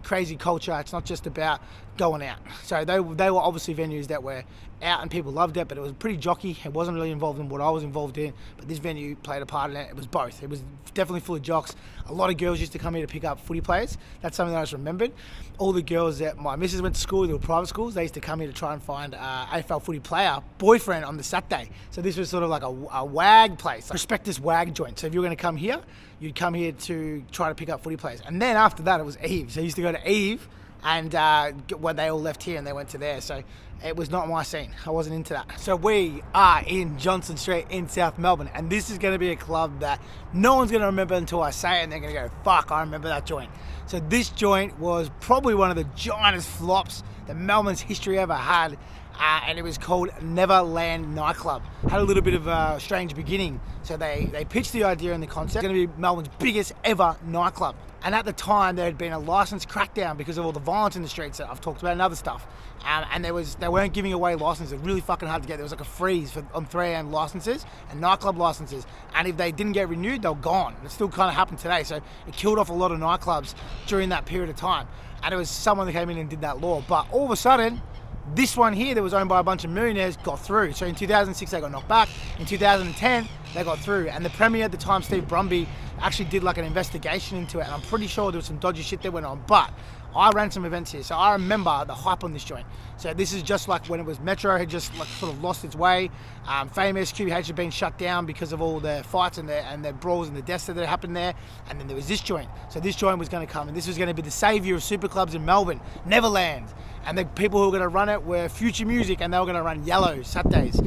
crazy culture. It's not just about going out. So they were obviously venues that were out and people loved it, but it was pretty jockey. It wasn't really involved in what I was involved in, but this venue played a part in it. It was both. It was definitely full of jocks. A lot of girls used to come here to pick up footy players. That's something that I just remembered. All the girls that my missus went to school, they were private schools, they used to come here to try and find AFL footy player boyfriend on the Saturday. So this was sort of like a wag place, a prospectus wag joint. So if you were going to come here, you'd come here to try to pick up footy players. And then after that, it was Eve. So I used to go to Eve, and when they all left here and they went to there. So it was not my scene. I wasn't into that. So we are in Johnson Street in South Melbourne, and this is going to be a club that no one's going to remember until I say it, and they're going to go, fuck, I remember that joint. So this joint was probably one of the giantest flops that Melbourne's history ever had, and it was called Neverland Nightclub. Had a little bit of a strange beginning. So they pitched the idea and the concept. It's going to be Melbourne's biggest ever nightclub. And at the time, there had been a license crackdown because of all the violence in the streets that I've talked about and other stuff. And they weren't giving away licenses. It was really fucking hard to get. There was like a freeze on 3am licenses and nightclub licenses. And if they didn't get renewed, they were gone. And it still kind of happened today. So it killed off a lot of nightclubs during that period of time. And it was someone that came in and did that law. But all of a sudden, this one here that was owned by a bunch of millionaires got through. So in 2006, they got knocked back. In 2010, they got through. And the Premier at the time, Steve Brumby, actually did like an investigation into it. And I'm pretty sure there was some dodgy shit that went on. But I ran some events here, so I remember the hype on this joint. So this is just like when it was Metro had just like sort of lost its way. Famous QBH had been shut down because of all the fights and the brawls and the deaths that happened there. And then there was this joint. So this joint was going to come, and this was going to be the saviour of super clubs in Melbourne, Neverland. And the people who were going to run it were Future Music, and they were going to run Yellow Saturdays.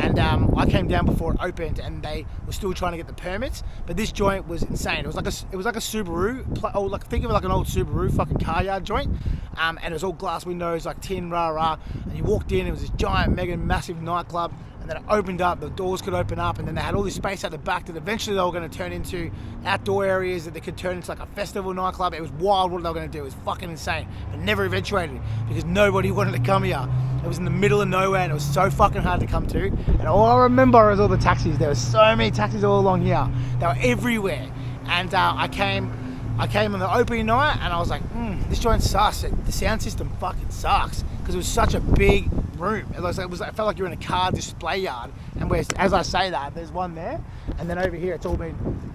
And I came down before it opened, and they were still trying to get the permits. But this joint was insane. It was like a Subaru, or like think of it like an old Subaru fucking car yard joint. And it was all glass windows, like tin, rah rah. And you walked in, it was this giant, mega, massive nightclub. and then it opened up, the doors could open up, and then they had all this space at the back that eventually they were going to turn into outdoor areas that they could turn into like a festival nightclub. It was wild what they were going to do. It was fucking insane, but never eventuated because nobody wanted to come here. It was in the middle of nowhere, and it was so fucking hard to come to. And all I remember is all the taxis. There were so many taxis all along here. They were everywhere. And I came on the opening night, and I was like, this joint sucks. The sound system fucking sucks because it was such a big room. It felt like you were in a car display yard. And as I say that, there's one there, and then over here it's all been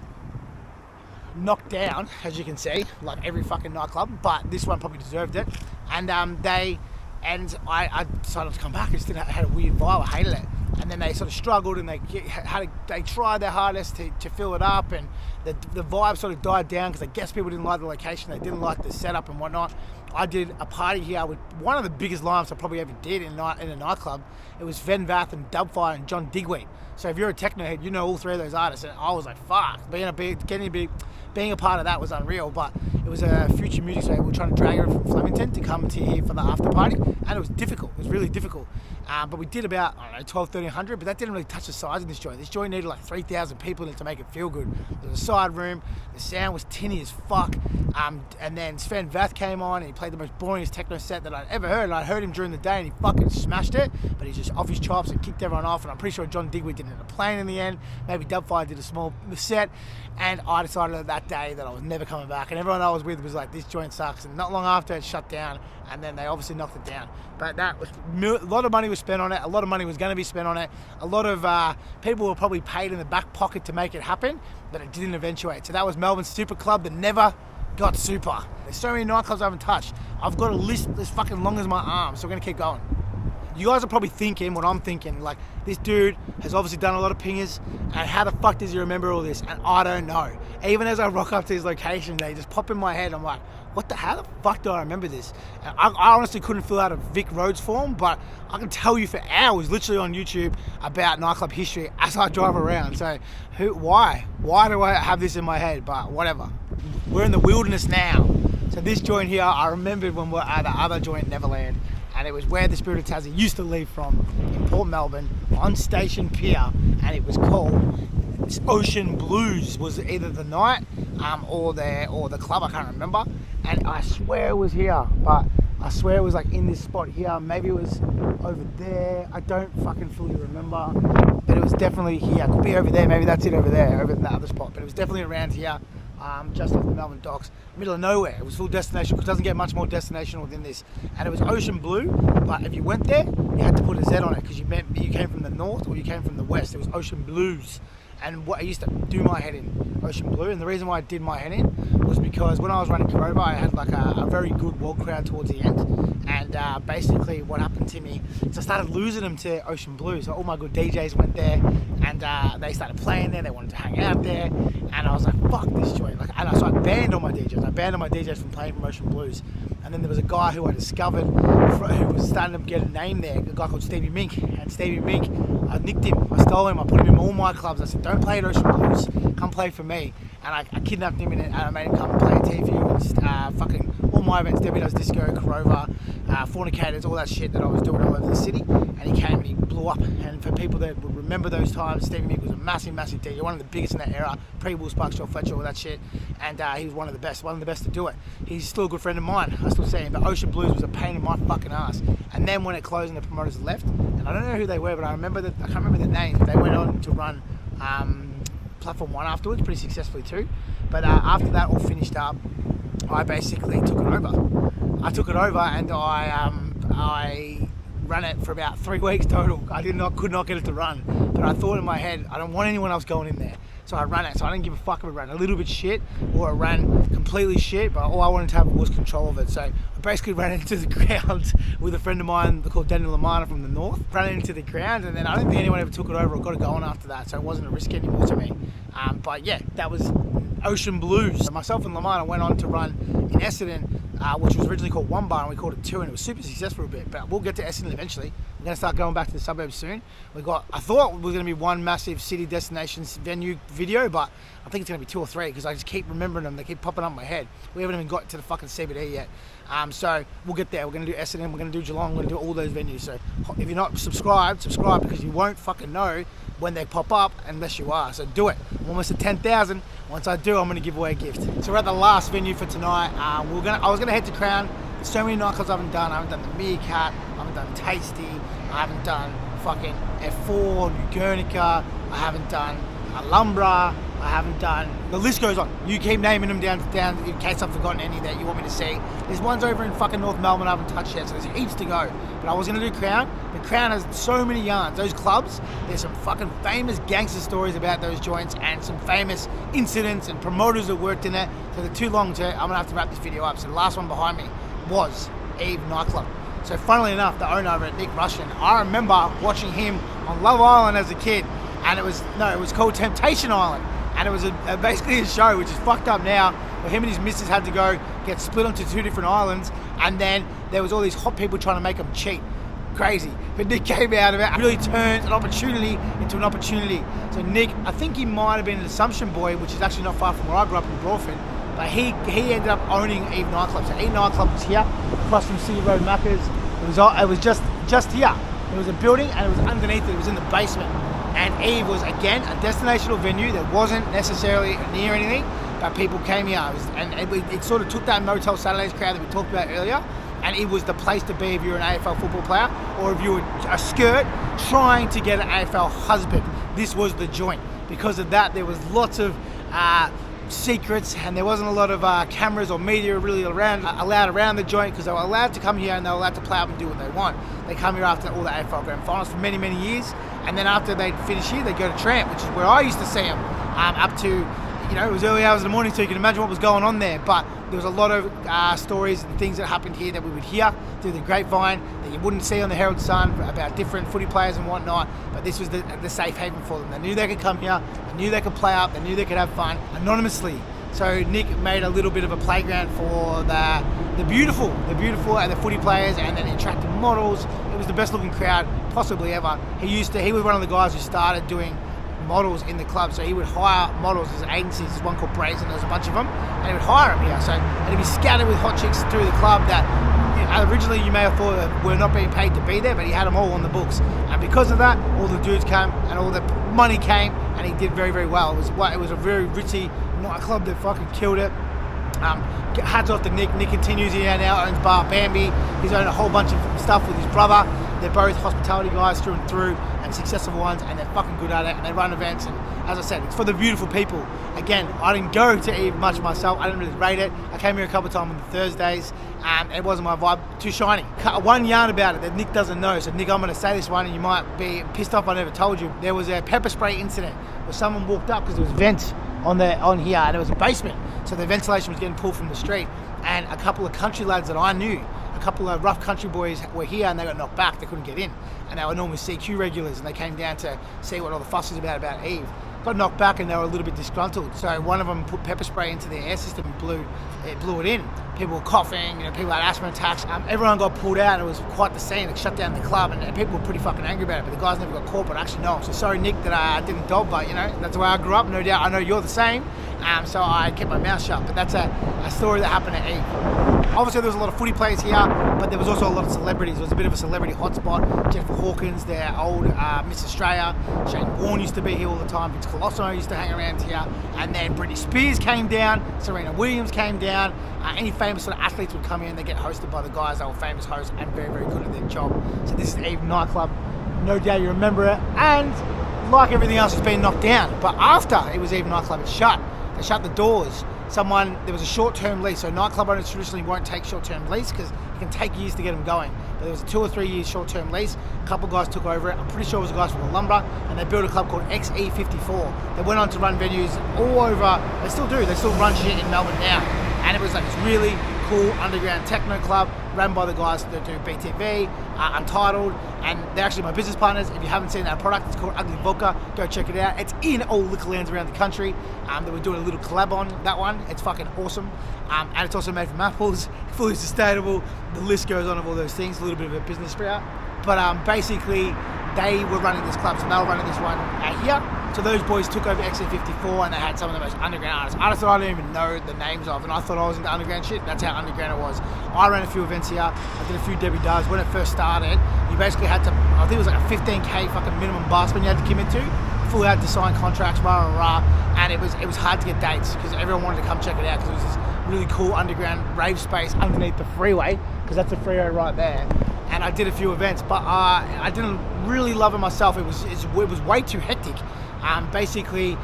knocked down, as you can see, like every fucking nightclub. But this one probably deserved it. And I decided to come back. I had a weird vibe. I hated it. And then they sort of struggled, and they tried their hardest to fill it up, and the vibe sort of died down because I guess people didn't like the location, they didn't like the setup and whatnot. I did a party here with one of the biggest lineups I probably ever did in a nightclub. It was Ven Vath and Dubfire and John Digweed. So if you're a techno head, you know all three of those artists, and I was like, fuck, being a part of that was unreal. But it was a Future Music, so we were trying to drag her from Flemington to come to here for the after party, and it was difficult. It was really difficult. But we did about, 12, 1,300, but that didn't really touch the size of this joint. This joint needed like 3,000 people in it to make it feel good. There was a side room, the sound was tinny as fuck, and then Sven Vath came on, and he played the most boringest techno set that I'd ever heard, and I heard him during the day, and he fucking smashed it, but he's just off his chops and kicked everyone off, and I'm pretty sure John Digweed didn't end up playing in the end. Maybe Dubfire did a small set, and I decided that day that I was never coming back, and everyone I was with was like, this joint sucks, and not long after it shut down, and then they obviously knocked it down. But that was a lot of money was spent on it. A lot of money was going to be spent on it. A lot of people were probably paid in the back pocket to make it happen, but it didn't eventuate. So that was Melbourne's super club that never got super. There's so many nightclubs I haven't touched. I've got a list that's fucking long as my arm, so we're going to keep going. You guys are probably thinking what I'm thinking, like, this dude has obviously done a lot of pingers, and how the fuck does he remember all this? And I don't know. Even as I rock up to his location, they just pop in my head. I'm like, how the fuck do I remember this? And I honestly couldn't fill out a Vic Rhodes form, but I can tell you for hours, literally on YouTube, about nightclub history as I drive around. So, why do I have this in my head? But whatever. We're in the wilderness now. So this joint here, I remembered when we're at the other joint, Neverland. And it was where the Spirit of Tassie used to leave from, in Port Melbourne, on Station Pier, and it was called Ocean Blues. Was either the night or the club, I can't remember. And I swear it was here, but I swear it was like in this spot here. Maybe it was over there. I don't fucking fully remember, but it was definitely here. It could be over there. Maybe that's it over there, over in that other spot. But it was definitely around here. Just off the Melbourne docks, middle of nowhere. It was full destination, because it doesn't get much more destinational than this. And it was ocean blue, but if you went there, you had to put a Z on it, because you came from the north or you came from the west. It was Ocean Blues. And what I used to do my head in, Ocean Blue, and the reason why I did my head in was because when I was running Kurova, I had like a very good wall crowd towards the end, and basically what happened to me is I started losing them to Ocean Blue. So all my good DJs went there, and they started playing there, they wanted to hang out there, and I was like, fuck this joint. So I banned all my DJs. I banned all my DJs from playing from Ocean Blues. And then there was a guy who I discovered who was starting to get a name there, a guy called Stevie Mink. And Stevie Mink, I nicked him, I stole him, I put him in all my clubs. I said, don't play at Ocean Blues, come play for me. And I kidnapped him and I made him come play at TVU and fucking all my events, Debbie Does Disco, Kurova, Fornicators, all that shit that I was doing all over the city. And he came and he blew up. And for people that would remember those times, Stevie Mink was a massive, massive DJ, one of the biggest in that era, pre-Will Sparks, Joel Fletcher, all that shit. And he was one of the best to do it. He's still a good friend of mine, I still see him, but Ocean Blues was a pain in my fucking ass. And then when it closed and the promoters left, and I don't know who they were, but I can't remember their names. They went on to run Platform 1 afterwards, pretty successfully too. But after that all finished up, I basically took it over. I took it over and I ran it for about 3 weeks total. Could not get it to run. But I thought in my head, I don't want anyone else going in there. So I ran it. So I didn't give a fuck if it ran a little bit shit or it ran completely shit, but all I wanted to have was control of it. So I basically ran into the ground with a friend of mine called Danny Rants from the north. Ran into the ground, and then I don't think anyone ever took it over or got it going after that. So it wasn't a risk anymore to me. But yeah, that was Ocean Blues. So myself and Lamana went on to run in Essendon, which was originally called One Bar, and we called it Two, and it was super successful a bit. But we'll get to Essendon eventually. We're going to start going back to the suburbs soon. I thought it was going to be one massive city destinations venue video, but I think it's going to be 2 or 3 because I just keep remembering them. They keep popping up in my head. We haven't even got to the fucking CBD yet. So we'll get there. We're going to do Essendon, we're going to do Geelong, we're going to do all those venues. So if you're not subscribed, subscribe because you won't fucking know when they pop up unless you are. So do it. I'm almost at 10,000. Once I do, I'm going to give away a gift. So we're at the last venue for tonight. I was going to head to Crown. There's so many nightclubs I haven't done. I haven't done the Meerkat. I haven't done Tasty. I haven't done fucking F4, New Guernica. I haven't done Alhambra. I haven't done. The list goes on. You keep naming them down in case I've forgotten any that you want me to see. There's ones over in fucking North Melbourne I haven't touched yet, so there's heaps to go. But I was going to do Crown. But Crown has so many yarns. Those clubs, there's some fucking famous gangster stories about those joints and some famous incidents and promoters that worked in it. So they're too long to. I'm going to have to wrap this video up. So the last one behind me was Eve Nightclub. So funnily enough, the owner of it, Nick Russian, I remember watching him on Love Island as a kid. And it was called Temptation Island. And it was basically a show, which is fucked up now, where him and his missus had to go get split onto 2 different islands, and then there was all these hot people trying to make them cheat. Crazy. But Nick came out of it and really turned an opportunity into an opportunity. So Nick, I think he might have been an Assumption boy, which is actually not far from where I grew up in Broadford, but he ended up owning Eve Nightclub. So Eve Nightclub was here, across from City Road Macca's. It was just here. It was a building, and it was underneath it. It was in the basement. And Eve was, again, a destinational venue that wasn't necessarily near anything, but people came here. It sort of took that Motel Saturdays crowd that we talked about earlier, and it was the place to be if you're an AFL football player or if you were a skirt trying to get an AFL husband. This was the joint. Because of that, there was lots of secrets, and there wasn't a lot of cameras or media really allowed around the joint because they were allowed to come here and they were allowed to play up and do what they want. They come here after all the AFL Grand Finals for many, many years, and then after they'd finish here, they'd go to Tramp, which is where I used to see them, up to, it was early hours in the morning, so you can imagine what was going on there. But there was a lot of stories and things that happened here that we would hear through the grapevine that you wouldn't see on the Herald Sun about different footy players and whatnot. But this was the safe haven for them. They knew they could come here, they knew they could play up, they knew they could have fun anonymously. So Nick made a little bit of a playground for the beautiful and the footy players, and then attracted models. It was the best looking crowd possibly ever. He was one of the guys who started doing models in the club, so he would hire models as agencies. There's one called Brazen, there's a bunch of them, and he would hire them here. So it'd be scattered with hot chicks through the club that originally you may have thought were not being paid to be there, but he had them all on the books. And because of that, all the dudes came and all the money came, and he did very, very well. It was a very ritzy nightclub that fucking killed it. Hats off to Nick. Nick continues. He now owns Bar Bambi. He's owned a whole bunch of stuff with his brother. They're both hospitality guys through and through, and successful ones, and they're fucking good at it, and they run events, and as I said, it's for the beautiful people. Again, I didn't go to Eve much myself. I didn't really rate it. I came here a couple of times on the Thursdays, and it wasn't my vibe. Too shiny. One yarn about it that Nick doesn't know. So Nick, I'm going to say this one, and you might be pissed off I never told you. There was a pepper spray incident where someone walked up because there was vents on here, and it was a basement, so the ventilation was getting pulled from the street, and a couple of country lads that I knew, a couple of rough country boys were here, and they got knocked back. They couldn't get in, and they were normally CQ regulars, and they came down to see what all the fuss was about Eve. Got knocked back, and they were a little bit disgruntled. So one of them put pepper spray into their air system and blew it in. People were coughing, people had asthma attacks. Everyone got pulled out. It was quite the scene. It shut down the club, and people were pretty fucking angry about it. But the guys never got caught. But actually, no. So sorry, Nick, that I didn't dob. But that's the way I grew up. No doubt, I know you're the same. So I kept my mouth shut. But that's a story that happened at Eve. Obviously, there was a lot of footy players here, but there was also a lot of celebrities. It was a bit of a celebrity hotspot. Jennifer Hawkins, their old Miss Australia. Shane Warne used to be here all the time. Vince Colosso used to hang around here. And then Britney Spears came down. Serena Williams came down. Any famous sort of athletes would come in. They get hosted by the guys that were famous hosts and very, very good at their job. So this is Eve Nightclub. No doubt you remember it. And like everything else, it's been knocked down. But after it was Eve Nightclub, it shut. They shut the doors. There was a short-term lease, so nightclub owners traditionally won't take short-term lease because it can take years to get them going. But there was a 2 or 3 year short-term lease. A couple of guys took over it. I'm pretty sure it was the guys from Alhambra, and they built a club called XE54. They went on to run venues all over. They still do. They still run shit in Melbourne now. And it was like this really cool underground techno club run by the guys that do BTV, Untitled, and they're actually my business partners. If you haven't seen that product, it's called Ugly Vodka. Go check it out. It's in all liquor lands around the country. That we're doing a little collab on that one. It's fucking awesome. And it's also made from apples, fully sustainable. The list goes on of all those things. A little bit of a business sprout. basically they were running this club, so they were running this one here. So those boys took over XC54 and they had some of the most underground artists that I didn't even know the names of, and I thought I was into underground shit. That's how underground it was. I ran a few events here. I did a few Debbie Does. When it first started, you basically had to, I think it was like a 15k fucking minimum bus when you had to commit to. Full had to sign contracts, rah rah rah, and it was hard to get dates because everyone wanted to come check it out because it was this really cool underground rave space underneath the freeway, because that's the freeway right there. And I did a few events, but I didn't really love it myself. It was way too hectic. Basically,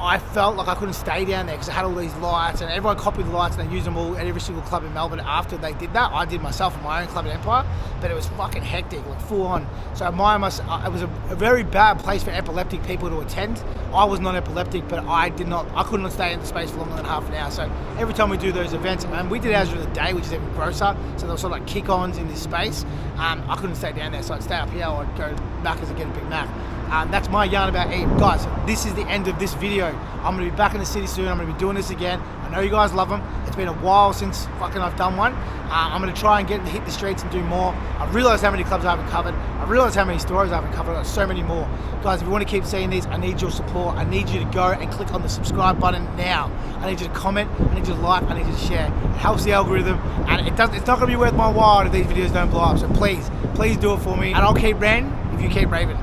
I felt like I couldn't stay down there because I had all these lights, and everyone copied the lights and they used them all at every single club in Melbourne after they did that. I did myself at my own club in Empire, but it was fucking hectic, like full on. So it was a very bad place for epileptic people to attend. I was not epileptic, but I couldn't stay in the space for longer than half an hour. So every time we do those events, and we did ours during the day, which is even grosser, so there was sort of like kick-ons in this space, I couldn't stay down there, so I'd stay up here or I'd go back as I get a Big Mac. That's my yarn about Eve. Guys, this is the end of this video. I'm going to be back in the city soon. I'm going to be doing this again. I know you guys love them. It's been a while since fucking I've done one. I'm going to try and hit the streets and do more. I realised how many clubs I haven't covered. I realised how many stories I haven't covered. I've got so many more. Guys, if you want to keep seeing these, I need your support. I need you to go and click on the subscribe button now. I need you to comment. I need you to like. I need you to share. It helps the algorithm, and it's not going to be worth my while if these videos don't blow up. So please do it for me, and I'll keep ranting if you keep raving.